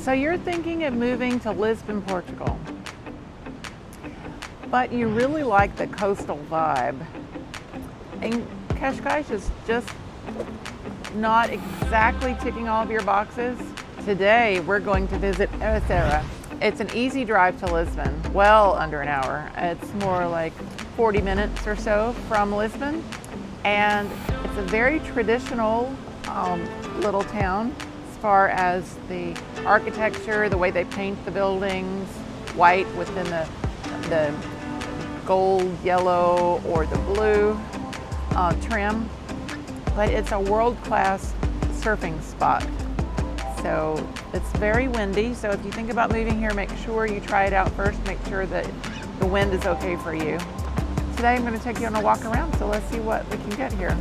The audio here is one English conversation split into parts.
So you're thinking of moving to Lisbon, Portugal, but you really like the coastal vibe. And Cascais is just not exactly ticking all of your boxes. Today we're going to visit Ericeira. It's an easy drive to Lisbon, well under an hour. It's more like 40 minutes or so from Lisbon. And it's a very traditional little town as far as the architecture, the way they paint the buildings, white within the gold, yellow, or the blue trim. But it's a world-class surfing spot. So it's very windy, so if you think about moving here, make sure you try it out first, make sure that the wind is okay for you. Today I'm going to take you on a walk around, so let's see what we can get here.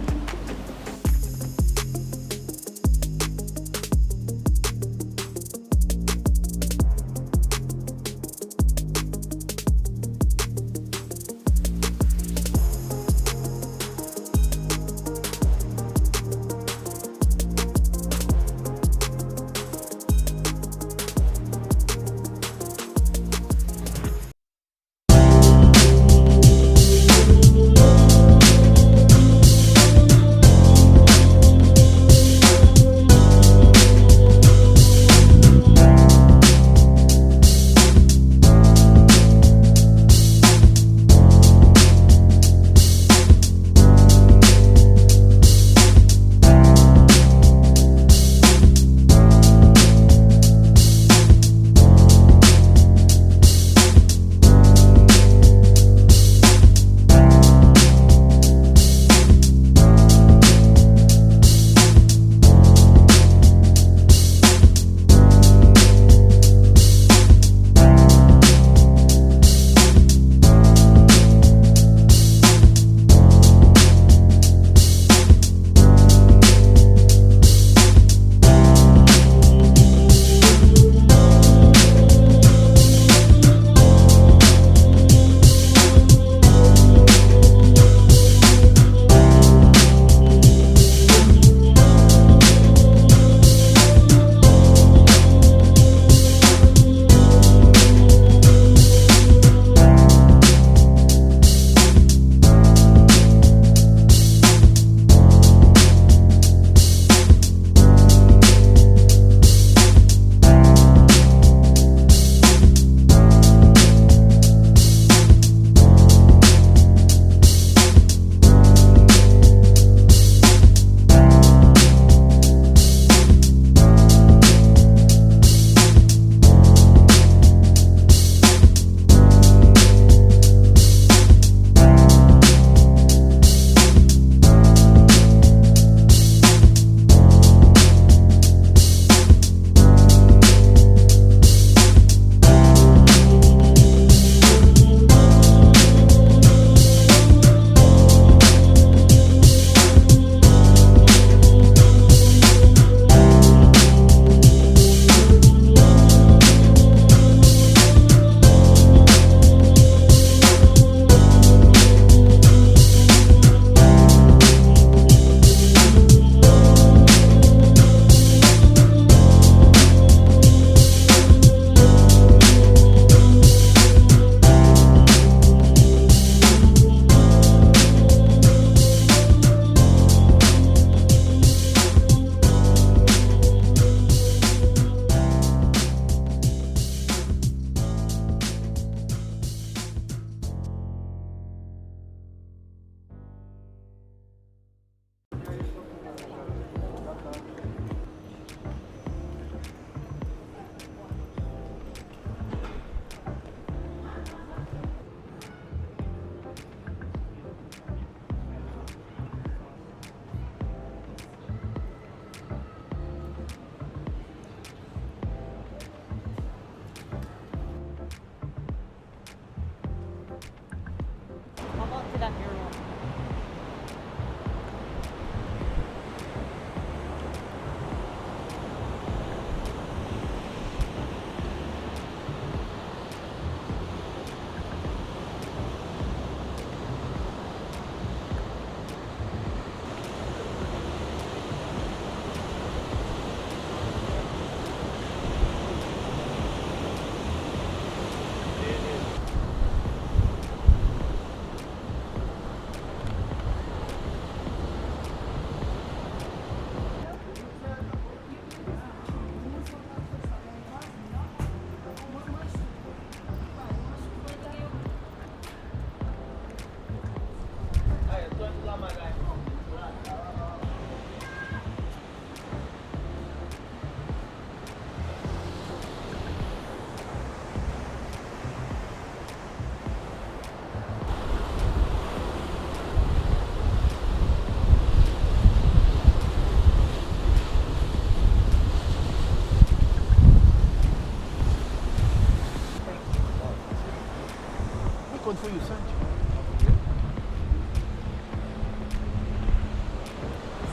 It's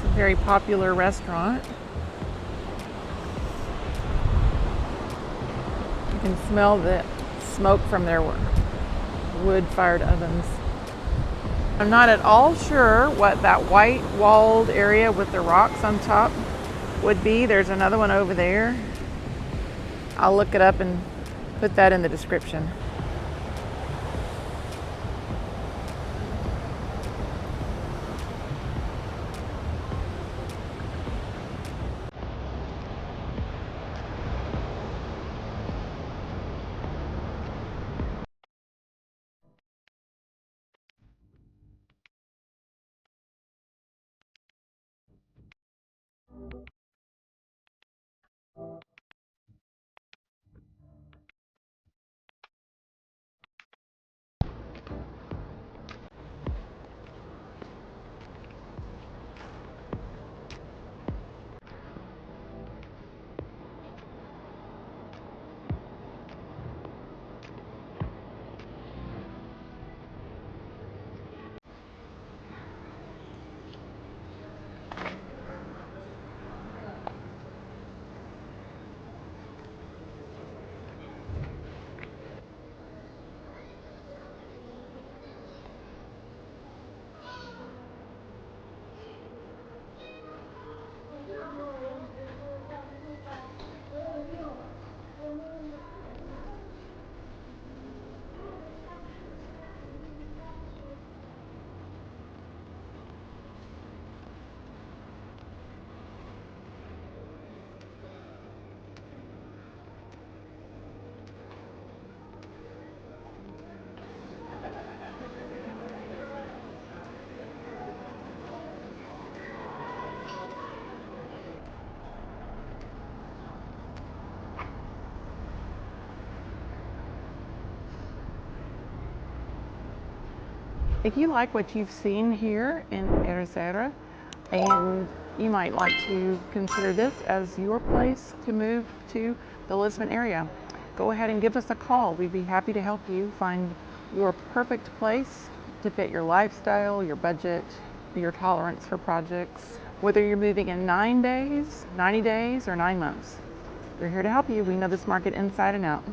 a very popular restaurant. You can smell the smoke from their wood-fired ovens. I'm not at all sure what that white walled area with the rocks on top would be. There's another one over there. I'll look it up and put that in the description. If you like what you've seen here in Ericeira and you might like to consider this as your place to move to the Lisbon area, go ahead and give us a call. We'd be happy to help you find your perfect place to fit your lifestyle, your budget, your tolerance for projects. Whether you're moving in 9 days, 90 days, or 9 months, we're here to help you. We know this market inside and out.